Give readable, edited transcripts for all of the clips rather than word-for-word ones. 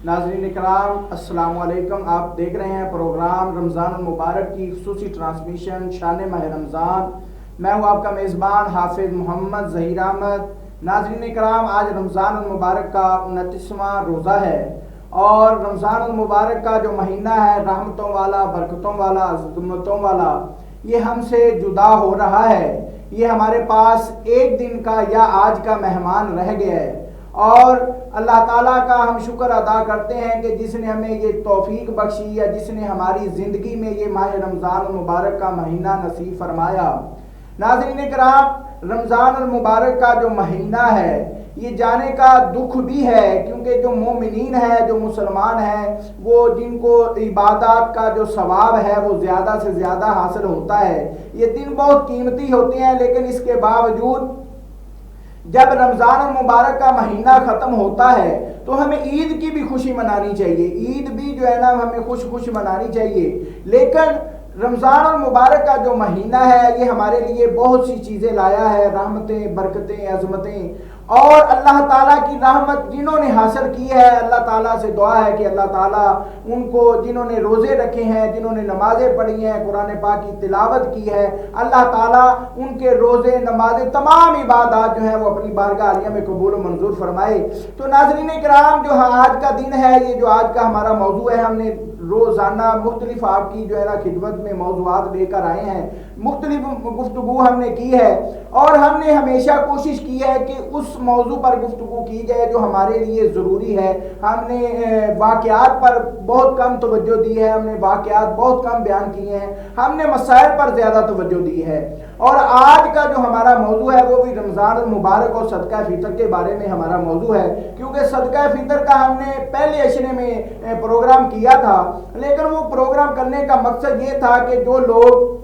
ناظرین اکرام السلام علیکم۔ آپ دیکھ رہے ہیں پروگرام رمضان المبارک کی خصوصی ٹرانسمیشن شان ماہ رمضان۔ میں ہوں آپ کا میزبان حافظ محمد ظہیر احمد۔ ناظرین اکرام، آج رمضان المبارک کا 29واں روزہ ہے اور رمضان المبارک کا جو مہینہ ہے رحمتوں والا، برکتوں والا، عظمتوں والا، یہ ہم سے جدا ہو رہا ہے۔ یہ ہمارے پاس ایک دن کا یا آج کا مہمان رہ گیا ہے اور اللہ تعالیٰ کا ہم شکر ادا کرتے ہیں کہ جس نے ہمیں یہ توفیق بخشی یا جس نے ہماری زندگی میں یہ ماہ رمضان المبارک کا مہینہ نصیب فرمایا۔ ناظرین کرام، رمضان المبارک کا جو مہینہ ہے یہ جانے کا دکھ بھی ہے، کیونکہ جو مومنین ہیں، جو مسلمان ہیں، وہ جن کو عبادات کا جو ثواب ہے وہ زیادہ سے زیادہ حاصل ہوتا ہے۔ یہ دن بہت قیمتی ہوتے ہیں، لیکن اس کے باوجود جب رمضان المبارک کا مہینہ ختم ہوتا ہے تو ہمیں عید کی بھی خوشی منانی چاہیے، عید بھی جو ہے نا ہمیں خوش منانی چاہیے۔ لیکن رمضان المبارک کا جو مہینہ ہے یہ ہمارے لیے بہت سی چیزیں لایا ہے، رحمتیں، برکتیں، عظمتیں، اور اللہ تعالیٰ کی رحمت جنہوں نے حاصل کی ہے، اللہ تعالیٰ سے دعا ہے کہ اللہ تعالیٰ ان کو، جنہوں نے روزے رکھے ہیں، جنہوں نے نمازیں پڑھی ہیں، قرآن پاک کی تلاوت کی ہے، اللہ تعالیٰ ان کے روزے، نمازیں، تمام عبادات جو ہیں وہ اپنی بارگاہ عالیہ میں قبول و منظور فرمائے۔ تو ناظرین کرام، جو آج کا دن ہے، یہ جو آج کا ہمارا موضوع ہے، ہم نے روزانہ مختلف آپ کی جو ہے نا خدمت میں موضوعات لے کر آئے ہیں، مختلف گفتگو ہم نے کی ہے اور ہم نے ہمیشہ کوشش کی ہے کہ اس موضوع پر گفتگو کی جائے جو ہمارے لیے ضروری ہے۔ ہم نے واقعات پر بہت کم توجہ دی ہے، ہم نے واقعات بہت کم بیان کیے ہیں، ہم نے مسائل پر زیادہ توجہ دی ہے۔ اور آج کا جو ہمارا موضوع ہے وہ بھی رمضان المبارک اور صدقہ فطر کے بارے میں ہمارا موضوع ہے، کیونکہ صدقہ فطر کا ہم نے پہلے اشرے میں پروگرام کیا تھا، لیکن وہ پروگرام کرنے کا مقصد یہ تھا کہ جو لوگ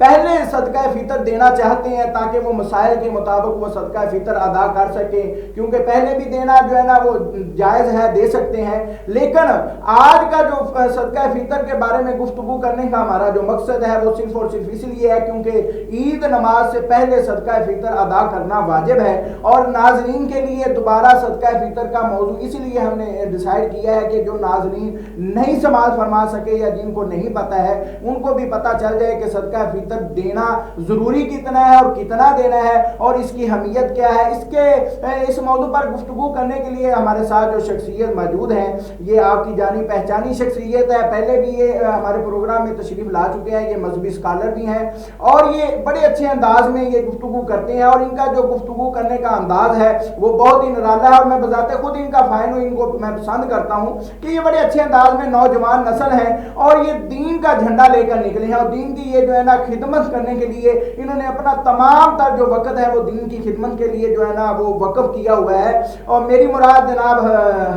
پہلے صدقہ فطر دینا چاہتے ہیں تاکہ وہ مسائل کے مطابق وہ صدقہ فطر ادا کر سکیں، کیونکہ پہلے بھی دینا جو ہے نا وہ جائز ہے، دے سکتے ہیں۔ لیکن آج کا جو صدقہ فطر کے بارے میں گفتگو کرنے کا ہمارا جو مقصد ہے وہ صرف اور صرف اس لیے ہے کیونکہ عید نماز سے پہلے صدقہ فطر ادا کرنا واجب ہے، اور ناظرین کے لیے دوبارہ صدقہ فطر کا موضوع اس لیے ہم نے ڈیسائیڈ کیا ہے کہ جو ناظرین نہیں سماعت فرما سکے یا جن کو نہیں پتہ ہے ان کو بھی پتہ چل جائے کہ صدقہ فطر دینا ضروری کتنا ہے اور کتنا دینا ہے اور اس کی اہمیت کیا ہے۔ اس موضوع پر گفتگو کرنے کے لیے ہمارے ساتھ جو شخصیت موجود ہیں یہ آپ کی جانی پہچانی شخصیت ہے، پہلے بھی یہ ہمارے پروگرام میں تشریف لا چکے ہیں، یہ مذہبی اسکالر بھی ہیں اور یہ بڑے اچھے انداز میں یہ گفتگو کرتے ہیں، اور ان کا جو گفتگو کرنے کا انداز ہے وہ بہت ہی نرالا ہے، اور میں بذات خود ان کا فین ہوں، ان کو میں پسند کرتا ہوں کہ یہ بڑے اچھے انداز میں نوجوان نسل ہے اور یہ دین کا جھنڈا لے کر نکلے ہیں، اور دین کی یہ جو ہے نا خدمت کرنے کے لیے انہوں نے اپنا تمام تر جو وقت ہے وہ دین کی خدمت کے لیے جو ہے نا وہ وقف کیا ہوا ہے۔ اور میری مراد جناب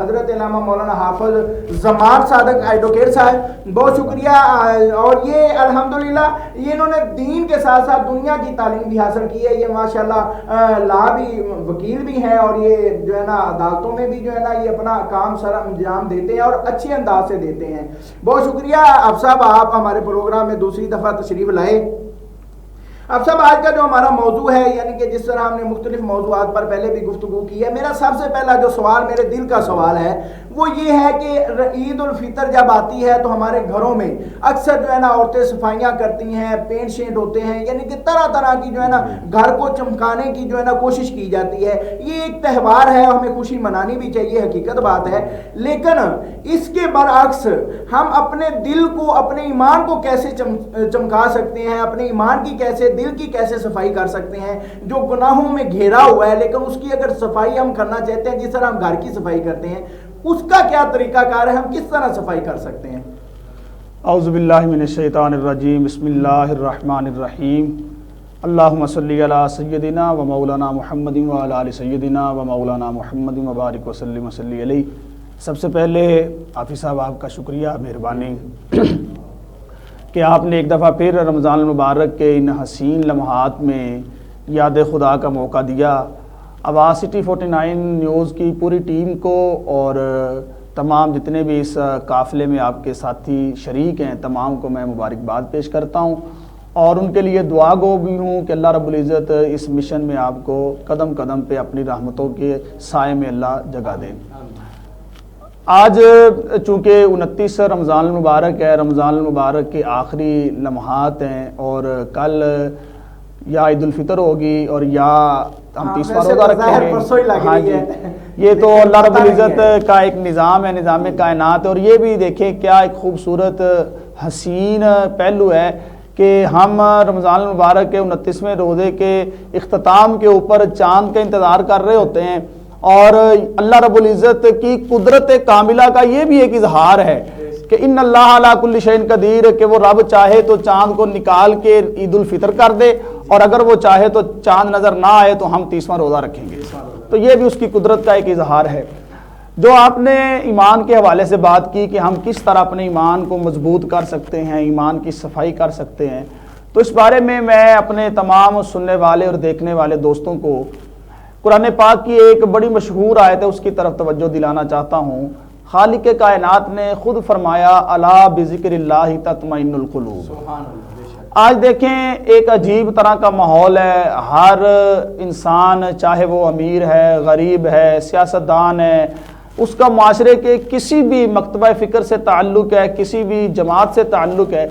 حضرت علامہ مولانا حافظ زمان صادق ایڈوکیٹ صاحب، بہت شکریہ۔ اور یہ الحمدللہ یہ انہوں نے دین کے ساتھ ساتھ دنیا کی تعلیم بھی حاصل کی ہے، یہ ماشاءاللہ لا بھی وکیل بھی ہیں اور یہ جو ہے نا عدالتوں میں بھی جو ہے نا یہ اپنا کام سر انجام دیتے ہیں اور اچھے انداز سے دیتے ہیں۔ بہت شکریہ اب صاحب، آپ ہمارے پروگرام میں دوسری دفعہ تشریف لائے۔ اب سب آج کا جو ہمارا موضوع ہے، یعنی کہ جس طرح ہم نے مختلف موضوعات پر پہلے بھی گفتگو کی ہے، میرا سب سے پہلا جو سوال میرے دل کا سوال ہے وہ یہ ہے کہ عید الفطر جب آتی ہے تو ہمارے گھروں میں اکثر جو ہے نا عورتیں صفائیاں کرتی ہیں، پینٹ شینٹ ہوتے ہیں، یعنی کہ طرح طرح کی جو ہے نا گھر کو چمکانے کی جو ہے نا کوشش کی جاتی ہے۔ یہ ایک تہوار ہے، ہمیں خوشی منانی بھی چاہیے، حقیقت بات ہے، لیکن اس کے برعکس ہم اپنے دل کو، اپنے ایمان کو کیسے چمکا سکتے ہیں، اپنے ایمان کی کیسے، دل کی کیسے صفائی کر سکتے ہیں جو گناہوں میں گھیرا ہوا ہے، لیکن اس کی اگر صفائی ہم کرنا چاہتے ہیں جس طرح ہم گھر کی صفائی کرتے ہیں، اس کا کیا طریقہ کار ہے، ہم کس طرح صفائی کر سکتے ہیں؟ اعوذ باللہ من الشیطان الرجیم، بسم اللہ الرحمن الرحیم، اللہم صلی علی سیدنا و مولانا محمد و علی آل سیدنا و مولانا محمد و بارک وسلم وصلی علیہ۔ سب سے پہلے حافظ صاحب آپ کا شکریہ، مہربانی کہ آپ نے ایک دفعہ پھر رمضان المبارک کے ان حسین لمحات میں یاد خدا کا موقع دیا۔ آواز سٹی 49 نیوز کی پوری ٹیم کو اور تمام جتنے بھی اس قافلے میں آپ کے ساتھی شریک ہیں تمام کو میں مبارکباد پیش کرتا ہوں اور ان کے لیے دعا گو بھی ہوں کہ اللہ رب العزت اس مشن میں آپ کو قدم قدم پہ اپنی رحمتوں کے سائے میں اللہ جگہ دیں۔ آج چونکہ 29 رمضان المبارک ہے، رمضان المبارک کے آخری لمحات ہیں، اور کل یا عید الفطر ہوگی اور یا ہم 30واں روزہ رکھیں گے۔ ہاں جی، یہ تو اللہ رب العزت کا ایک نظام ہے، نظام کائنات، اور یہ بھی دیکھیں کیا ایک خوبصورت حسین پہلو ہے کہ ہم رمضان المبارک کے 29ویں روزے کے اختتام کے اوپر چاند کا انتظار کر رہے ہوتے ہیں، اور اللہ رب العزت کی قدرت کاملہ کا یہ بھی ایک اظہار ہے کہ ان اللہ علی کل شیء قدیر، کہ وہ رب چاہے تو چاند کو نکال کے عید الفطر کر دے، اور اگر وہ چاہے تو چاند نظر نہ آئے تو ہم 30واں روزہ رکھیں گے۔ تو یہ بھی اس کی قدرت کا ایک اظہار ہے۔ جو آپ نے ایمان کے حوالے سے بات کی کہ ہم کس طرح اپنے ایمان کو مضبوط کر سکتے ہیں، ایمان کی صفائی کر سکتے ہیں، تو اس بارے میں اپنے تمام سننے والے اور دیکھنے والے دوستوں کو قرآن پاک کی ایک بڑی مشہور آیت ہے اس کی طرف توجہ دلانا چاہتا ہوں۔ خالق کائنات نے خود فرمایا الا بذکر اللہ تطمئن القلوب۔ سبحان اللہ۔ آج دیکھیں ایک عجیب طرح کا ماحول ہے، ہر انسان چاہے وہ امیر ہے، غریب ہے، سیاستدان ہے، اس کا معاشرے کے کسی بھی مکتبہ فکر سے تعلق ہے، کسی بھی جماعت سے تعلق ہے،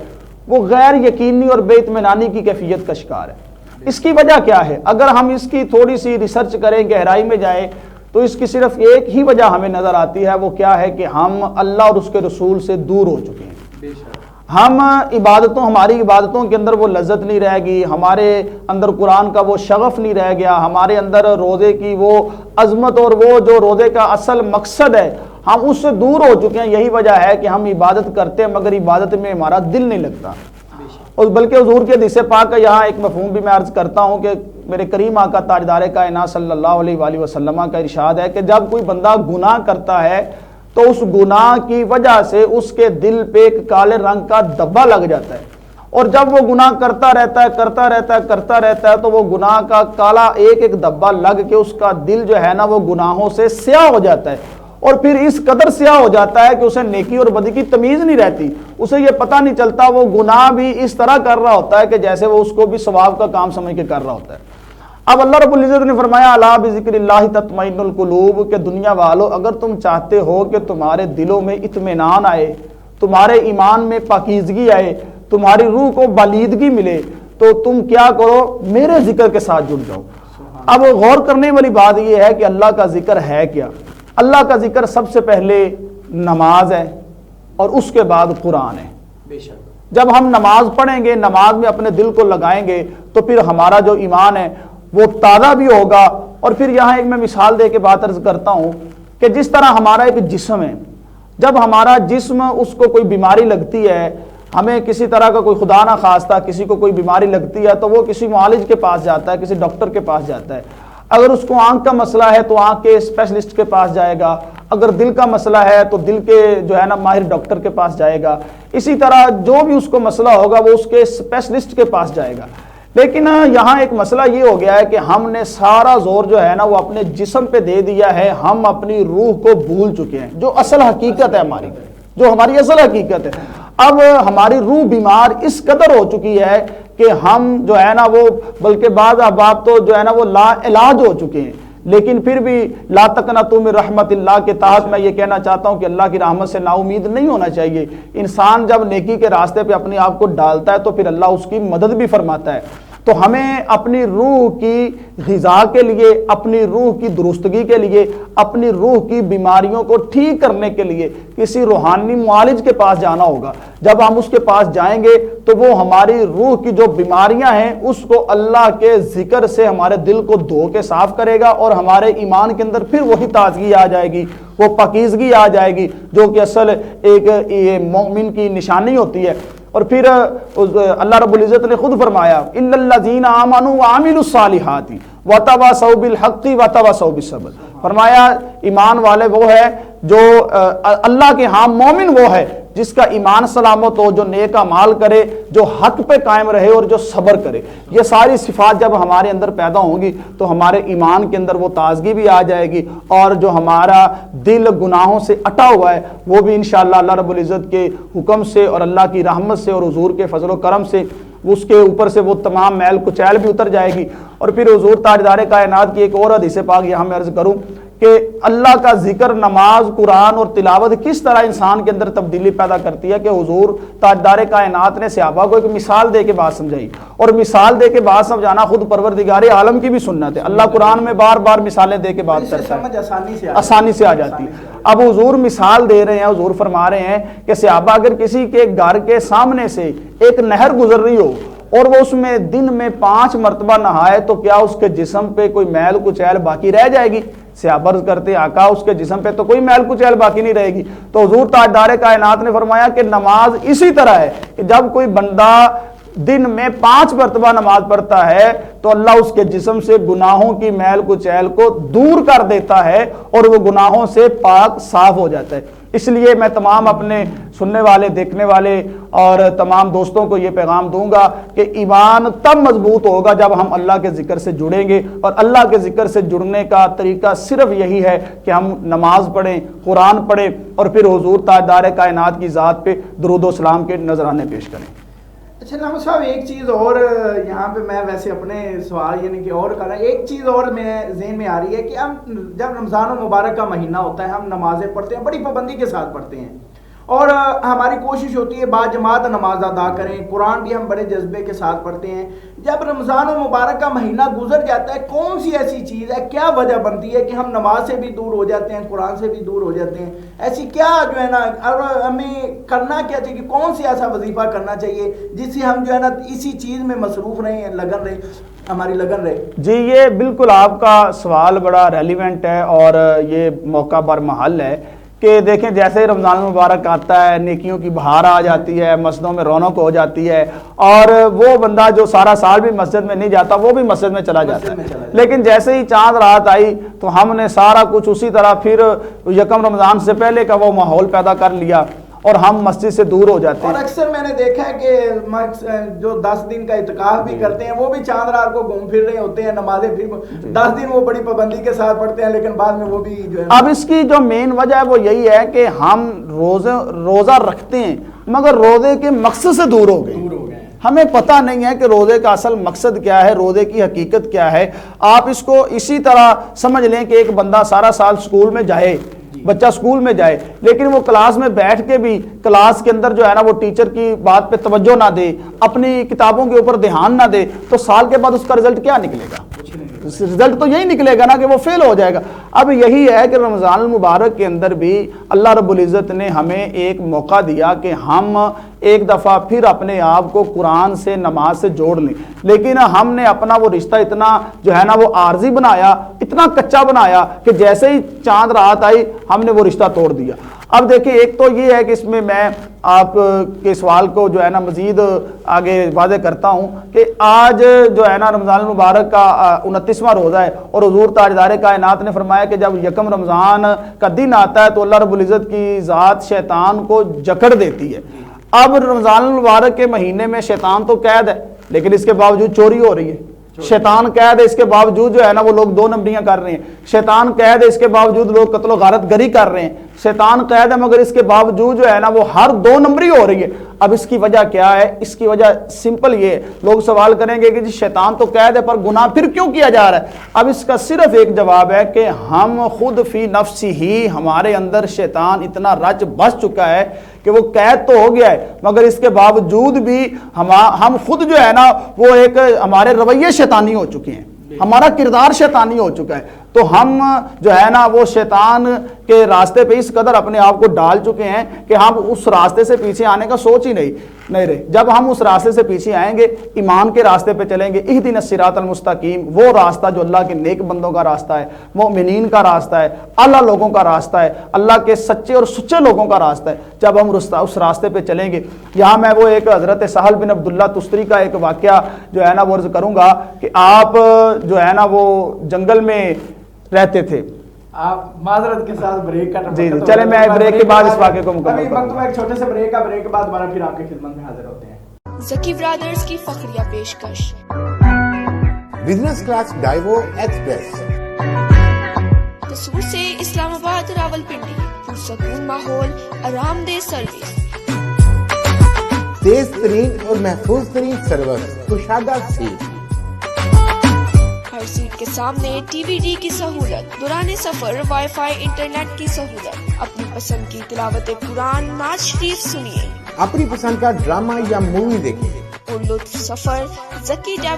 وہ غیر یقینی اور بے اطمینانی کی کیفیت کا شکار ہے۔ اس کی وجہ کیا ہے؟ اگر ہم اس کی تھوڑی سی ریسرچ کریں، گہرائی میں جائیں، تو اس کی صرف ایک ہی وجہ ہمیں نظر آتی ہے، وہ کیا ہے کہ ہم اللہ اور اس کے رسول سے دور ہو چکے ہیں۔ ہم ہماری عبادتوں کے اندر وہ لذت نہیں رہ گئی، ہمارے اندر قرآن کا وہ شغف نہیں رہ گیا، ہمارے اندر روزے کی وہ عظمت اور وہ جو روزے کا اصل مقصد ہے ہم اس سے دور ہو چکے ہیں۔ یہی وجہ ہے کہ ہم عبادت کرتے ہیں مگر عبادت میں ہمارا دل نہیں لگتا۔ اور بلکہ حضور کے حدیث پاک کا یہاں ایک مفہوم بھی میں عرض کرتا ہوں کہ میرے کریم آقا تاجدار کائنات صلی اللہ علیہ وآلہ وسلم کا ارشاد ہے کہ جب کوئی بندہ گناہ کرتا ہے تو اس گناہ کی وجہ سے اس کے دل پہ ایک کالے رنگ کا دبا لگ جاتا ہے، اور جب وہ گناہ کرتا رہتا ہے تو وہ گناہ کا کالا ایک دبا لگ کے اس کا دل جو ہے نا وہ گناہوں سے سیاہ ہو جاتا ہے، اور پھر اس قدر سیاہ ہو جاتا ہے کہ اسے نیکی اور بدی کی تمیز نہیں رہتی، اسے یہ پتہ نہیں چلتا، وہ گناہ بھی اس طرح کر رہا ہوتا ہے کہ جیسے وہ اس کو بھی ثواب کا کام سمجھ کے کر رہا ہوتا ہے۔ اب اللہ رب العزت نے فرمایا الا بذکر اللہ تطمئن القلوب، کہ دنیا والو اگر تم چاہتے ہو کہ تمہارے دلوں میں اطمینان آئے، تمہارے ایمان میں پاکیزگی آئے، تمہاری روح کو بالیدگی ملے، تو تم کیا کرو؟ میرے ذکر کے ساتھ جڑ جاؤ۔ اب غور کرنے والی بات یہ ہے کہ اللہ کا ذکر ہے کیا؟ اللہ کا ذکر سب سے پہلے نماز ہے، اور اس کے بعد قرآن ہے۔ بے شک جب ہم نماز پڑھیں گے، نماز میں اپنے دل کو لگائیں گے، تو پھر ہمارا جو ایمان ہے وہ تازہ بھی ہوگا۔ اور پھر یہاں ایک میں مثال دے کے بات عرض کرتا ہوں کہ جس طرح ہمارا ایک جسم ہے، جب ہمارا جسم اس کو کوئی بیماری لگتی ہے، ہمیں کسی طرح کا کوئی خدا نہ خواستہ کسی کو کوئی بیماری لگتی ہے، تو وہ کسی معالج کے پاس جاتا ہے، کسی ڈاکٹر کے پاس جاتا ہے۔ اگر اس کو آنکھ کا مسئلہ ہے تو آنکھ کے اسپیشلسٹ کے پاس جائے گا، اگر دل کا مسئلہ ہے تو دل کے جو ہے نا ماہر ڈاکٹر کے پاس جائے گا، اسی طرح جو بھی اس کو مسئلہ ہوگا وہ اس کے اسپیشلسٹ کے پاس جائے گا۔ لیکن یہاں ایک مسئلہ یہ ہو گیا ہے کہ ہم نے سارا زور جو ہے نا وہ اپنے جسم پہ دے دیا ہے، ہم اپنی روح کو بھول چکے ہیں، جو اصل حقیقت ہے ہماری اصل حقیقت ہے۔ اب ہماری روح بیمار اس قدر ہو چکی ہے کہ ہم جو ہے نا وہ بلکہ بعض احباب تو جو ہے نا وہ لا علاج ہو چکے ہیں۔ لیکن پھر بھی لا تقنطوا من رحمت اللہ کے تحت میں یہ کہنا چاہتا ہوں کہ اللہ کی رحمت سے نا امید نہیں ہونا چاہیے۔ انسان جب نیکی کے راستے پہ اپنے آپ کو ڈالتا ہے تو پھر اللہ اس کی مدد بھی فرماتا ہے۔ تو ہمیں اپنی روح کی غذا کے لیے، اپنی روح کی درستگی کے لیے، اپنی روح کی بیماریوں کو ٹھیک کرنے کے لیے کسی روحانی معالج کے پاس جانا ہوگا۔ جب ہم اس کے پاس جائیں گے تو وہ ہماری روح کی جو بیماریاں ہیں اس کو اللہ کے ذکر سے ہمارے دل کو دھو کے صاف کرے گا، اور ہمارے ایمان کے اندر پھر وہی تازگی آ جائے گی، وہ پاکیزگی آ جائے گی، جو کہ اصل ایک مومن کی نشانی ہوتی ہے۔ اور پھر اللہ رب العزت نے خود فرمایا الا الذین آمنوا وعملوا الصالحات وتواصوا بالحق وتواصوا بالصبر، فرمایا ایمان والے وہ ہے جو اللہ کے ہاں مومن وہ ہے جس کا ایمان سلامت ہو، جو نیک اعمال کرے، جو حق پہ قائم رہے اور جو صبر کرے۔ یہ ساری صفات جب ہمارے اندر پیدا ہوں گی تو ہمارے ایمان کے اندر وہ تازگی بھی آ جائے گی، اور جو ہمارا دل گناہوں سے اٹا ہوا ہے وہ بھی انشاءاللہ اللہ رب العزت کے حکم سے اور اللہ کی رحمت سے اور حضور کے فضل و کرم سے اس کے اوپر سے وہ تمام میل کچیل بھی اتر جائے گی۔ اور پھر حضور تاجدار کائنات کی ایک اور حدیث پاک یہاں میں عرض کروں کہ اللہ کا ذکر، نماز، قرآن اور تلاوت کس طرح انسان کے اندر تبدیلی پیدا کرتی ہے کہ حضور تاجدار کائنات نے صحابہ کو ایک مثال دے کے بات سمجھائی، اور مثال دے کے بات سمجھانا خود پروردگار عالم کی بھی سنت ہے۔ اللہ قرآن میں بار بار مثالیں دے کے بات کرتا ہے، آسانی سے آ جاتی ہے۔ اب حضور مثال دے رہے ہیں، حضور فرما رہے ہیں کہ صحابہ اگر کسی کے گھر کے سامنے سے ایک نہر گزر رہی ہو اور وہ اس میں دن میں 5 مرتبہ نہائے تو کیا اس کے جسم پہ کوئی میل کچیل باقی رہ جائے گی؟ صحابہ عرض کرتے آقا اس کے جسم پہ تو کوئی میل کچیل باقی نہیں رہے گی۔ تو حضور تاجدار کائنات نے فرمایا کہ نماز اسی طرح ہے کہ جب کوئی بندہ دن میں 5 مرتبہ نماز پڑھتا ہے تو اللہ اس کے جسم سے گناہوں کی میل کچیل کو دور کر دیتا ہے اور وہ گناہوں سے پاک صاف ہو جاتا ہے۔ اس لیے میں تمام اپنے سننے والے، دیکھنے والے اور تمام دوستوں کو یہ پیغام دوں گا کہ ایمان تب مضبوط ہوگا جب ہم اللہ کے ذکر سے جڑیں گے، اور اللہ کے ذکر سے جڑنے کا طریقہ صرف یہی ہے کہ ہم نماز پڑھیں، قرآن پڑھیں اور پھر حضور تاجدار کائنات کی ذات پہ درود و سلام کے نذرانے پیش کریں۔ اچھا علامہ صاحب، ایک چیز اور یہاں پہ میں ویسے اپنے سوال یعنی کہ اور کر رہا ہوں، ایک چیز اور میرے ذہن میں آ رہی ہے کہ ہم جب رمضان المبارک کا مہینہ ہوتا ہے ہم نمازیں پڑھتے ہیں، بڑی پابندی کے ساتھ پڑھتے ہیں، اور ہماری کوشش ہوتی ہے با جماعت نماز ادا کریں، قرآن بھی ہم بڑے جذبے کے ساتھ پڑھتے ہیں۔ جب رمضان المبارک کا مہینہ گزر جاتا ہے کون سی ایسی چیز ہے، کیا وجہ بنتی ہے کہ ہم نماز سے بھی دور ہو جاتے ہیں، قرآن سے بھی دور ہو جاتے ہیں؟ ایسی کیا جو ہے نا ہمیں کرنا کیا چاہیے، کون سی ایسا وظیفہ کرنا چاہیے جس سے ہم جو ہے نا اسی چیز میں مصروف رہیں، لگن رہے، ہماری لگن رہے؟ جی یہ بالکل آپ کا سوال بڑا ریلیونٹ ہے اور یہ موقع پر محل ہے کہ دیکھیں جیسے رمضان المبارک آتا ہے نیکیوں کی بہار آ جاتی ہے، مسجدوں میں رونق ہو جاتی ہے، اور وہ بندہ جو سارا سال بھی مسجد میں نہیں جاتا وہ بھی مسجد میں چلا جاتا ہے، لیکن جیسے ہی چاند رات آئی تو ہم نے سارا کچھ اسی طرح پھر یکم رمضان سے پہلے کا وہ ماحول پیدا کر لیا اور ہم مسجد سے دور ہو جاتے ہیں۔ اور اکثر میں نے دیکھا ہے کہ جو 10 دن کا اعتکاف بھی کرتے ہیں وہ بھی چاند رات کو گھوم پھر رہے ہوتے ہیں، نمازیں پھر 10 دن وہ بڑی پابندی کے ساتھ پڑھتے ہیں لیکن بعد میں وہ بھی جو ہے۔ اب اس کی جو مین وجہ ہے وہ یہی ہے کہ ہم روزہ رکھتے ہیں مگر روزے کے مقصد سے دور ہو گئے، ہمیں پتہ نہیں ہے کہ روزے کا اصل مقصد کیا ہے، روزے کی حقیقت کیا ہے۔ آپ اس کو اسی طرح سمجھ لیں کہ ایک بندہ سارا سال سکول میں جائے، بچہ سکول میں جائے لیکن وہ کلاس میں بیٹھ کے بھی کلاس کے اندر جو ہے نا وہ ٹیچر کی بات پہ توجہ نہ دے، اپنی کتابوں کے اوپر دھیان نہ دے، تو سال کے بعد اس کا رزلٹ کیا نکلے گا؟ رزلٹ تو یہی نکلے گا نا کہ وہ فیل ہو جائے گا۔ اب یہی ہے کہ رمضان المبارک کے اندر بھی اللہ رب العزت نے ہمیں ایک موقع دیا کہ ہم ایک دفعہ پھر اپنے آپ کو قرآن سے، نماز سے جوڑ لیں، لیکن ہم نے اپنا وہ رشتہ اتنا جو ہے نا وہ عارضی بنایا، اتنا کچا بنایا کہ جیسے ہی چاند رات آئی ہم نے وہ رشتہ توڑ دیا۔ اب دیکھیں ایک تو یہ ہے کہ اس میں آپ کے سوال کو جو ہے نا مزید آگے واضح کرتا ہوں کہ آج جو ہے نا رمضان المبارک کا 29واں روزہ ہے، اور حضور تاجدار کائنات نے فرمایا کہ جب یکم رمضان کا دن آتا ہے تو اللہ رب العزت کی ذات شیطان کو جکڑ دیتی ہے۔ اب رمضان المبارک کے مہینے میں شیطان تو قید ہے لیکن اس کے باوجود چوری ہو رہی ہے، شیطان قید ہے اس کے باوجود جو ہے نا وہ لوگ 2 نمبریاں کر رہے ہیں، شیطان قید ہے اس کے باوجود لوگ قتل و غارت گری کر رہے ہیں، شیطان قید ہے مگر اس کے باوجود جو ہے نا وہ ہر 2 نمبری ہو رہی ہے۔ اب اس کی وجہ کیا ہے؟ اس کی وجہ سمپل یہ ہے، لوگ سوال کریں گے کہ جی شیطان تو قید ہے پر گناہ پھر کیوں کیا جا رہا ہے؟ اب اس کا صرف ایک جواب ہے کہ ہم خود فی نفسی ہی ہمارے اندر شیطان اتنا رچ بس چکا ہے کہ وہ قید تو ہو گیا ہے مگر اس کے باوجود بھی ہم خود جو ہے نا وہ ایک ہمارے رویے شیطانی ہو چکے ہیں، ہمارا کردار شیطانی ہو چکا ہے، تو ہم جو ہے نا وہ شیطان کے راستے پہ اس قدر اپنے آپ کو ڈال چکے ہیں کہ ہم اس راستے سے پیچھے آنے کا سوچ ہی نہیں رہے۔ جب ہم اس راستے سے پیچھے آئیں گے، ایمان کے راستے پہ چلیں گے، اہدنا الصراط المستقیم، وہ راستہ جو اللہ کے نیک بندوں کا راستہ ہے، مومنین کا راستہ ہے، اعلیٰ لوگوں کا راستہ ہے، اللہ کے سچے اور سچے لوگوں کا راستہ ہے، جب ہم اس راستے پہ چلیں گے۔ یہاں میں وہ ایک حضرت سہل بن عبداللہ تستری کا ایک واقعہ جو ہے نا وہ عرض کروں گا کہ آپ جو ہے نا وہ جنگل میں رہتے تھے۔ آپ معذرت کے ساتھ بریک کا جی چلے میں بریک کے بعد اس واقعے کو مکمل کروں گا۔ ایک چھوٹے سے بریک کا، بریک کے بعد دوبارہ پھر آپ کی خدمت میں حاضر ہوتے ہیں۔ زکی برادرز کی فخریہ پیشکش بزنس کلاس ڈائیو ایکسپریس، قصور سے اسلام آباد راولپنڈی، پرسکون ماحول، آرام دہ سروس، تیز ترین اور محفوظ ترین سروس، کشادہ سیٹ، ہر اور سیٹ کے سامنے ٹی وی ڈی کی سہولت، دوران سفر وائی فائی انٹرنیٹ کی سہولت۔ اپنی پسند کی تلاوت قرآن، نعت شریف سنیے، اپنی پسند کا ڈرامہ یا مووی دیکھیں۔ اور لطف سفر ذکی